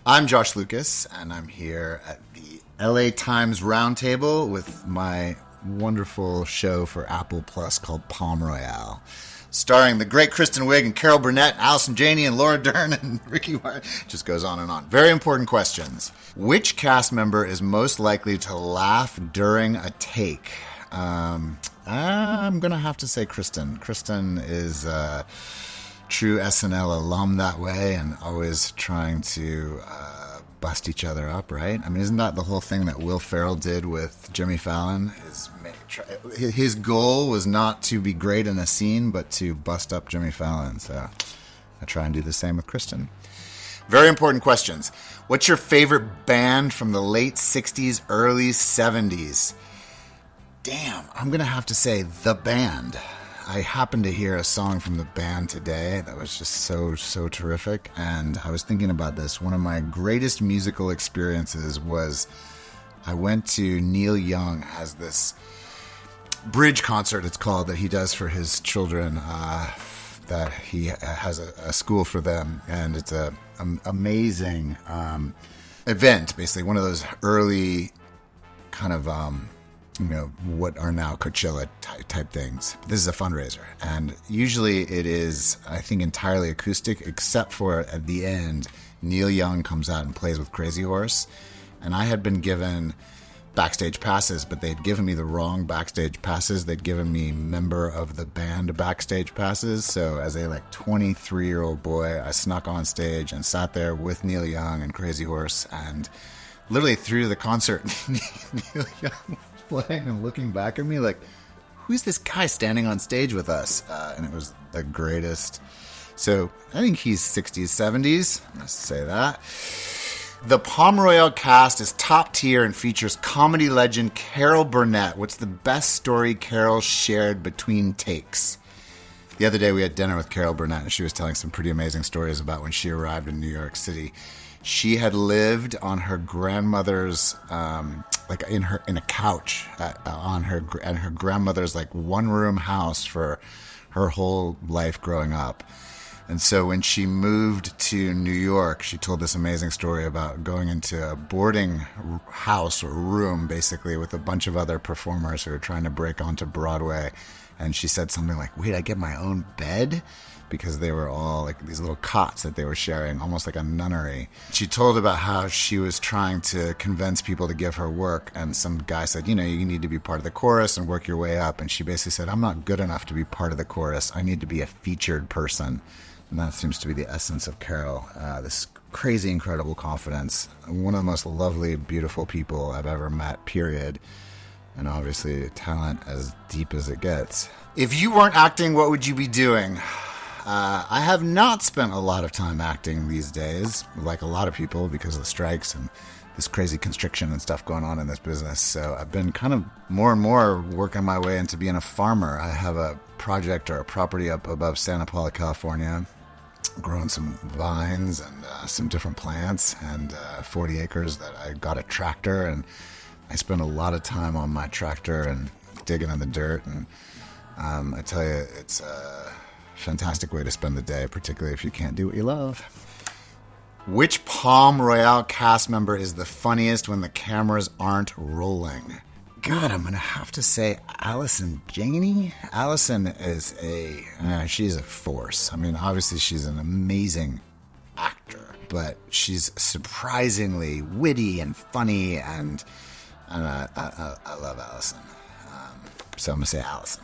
I'm Josh Lucas, and I'm here at the LA Times Roundtable with my wonderful show for Apple Plus called Palm Royale, starring the great Kristen Wiig and Carol Burnett, Allison Janney and Laura Dern and Ricky Wyatt. Just goes on and on. Very important questions. Which cast member is most likely to laugh during a take? I'm going to have to say Kristen. Kristen is a true SNL alum that way and always trying to bust each other up, right? I mean, isn't that the whole thing that Will Ferrell did with Jimmy Fallon? His goal was not to be great in a scene, but to bust up Jimmy Fallon. So I try and do the same with Kristen. Very important questions. What's your favorite band from the late 60s, early 70s? Damn, I'm going to have to say The Band. I happened to hear a song from The Band today that was just so terrific, and I was thinking about this. One of my greatest musical experiences was I went to Neil Young has this bridge concert, it's called, that he does for his children, that he has a school for them, and it's an amazing event, basically one of those early kind of what are now Coachella type things. This is a fundraiser, and usually it is, I think, entirely acoustic, except for at the end, Neil Young comes out and plays with Crazy Horse, and I had been given backstage passes, but they'd given me the wrong backstage passes. They'd given me member of the band backstage passes, so as a 23-year-old boy, I snuck on stage and sat there with Neil Young and Crazy Horse, and literally through the concert, Neil Young playing and looking back at me like, who's this guy standing on stage with us? And it was the greatest. So I think he's 60s, 70s. Let's say that. The Palm Royale cast is top tier and features comedy legend Carol Burnett. What's the best story Carol shared between takes? The other day we had dinner with Carol Burnett, and she was telling some pretty amazing stories about when she arrived in New York City. She had lived on her grandmother's, in a couch on her grandmother's one-room house for her whole life growing up. And so when she moved to New York, she told this amazing story about going into a boarding house or room, basically, with a bunch of other performers who were trying to break onto Broadway. And she said something like, wait, I get my own bed? Because they were all like these little cots that they were sharing, almost like a nunnery. She told about how she was trying to convince people to give her work, and some guy said, you need to be part of the chorus and work your way up. And she basically said, I'm not good enough to be part of the chorus. I need to be a featured person. And that seems to be the essence of Carol. This crazy, incredible confidence. One of the most lovely, beautiful people I've ever met, period. And obviously talent as deep as it gets. If you weren't acting, what would you be doing? I have not spent a lot of time acting these days, like a lot of people, because of the strikes and this crazy constriction and stuff going on in this business. So I've been kind of more and more working my way into being a farmer. I have a project or a property up above Santa Paula, California, growing some vines and some different plants, and 40 acres that I got a tractor, and I spend a lot of time on my tractor and digging in the dirt. And I tell you, it's a fantastic way to spend the day, particularly if you can't do what you love. Which Palm Royale cast member is the funniest when the cameras aren't rolling? God, I'm going to have to say Allison Janney. Allison is she's a force. I mean, obviously she's an amazing actor, but she's surprisingly witty and funny, and I love Allison. So I'm going to say Allison.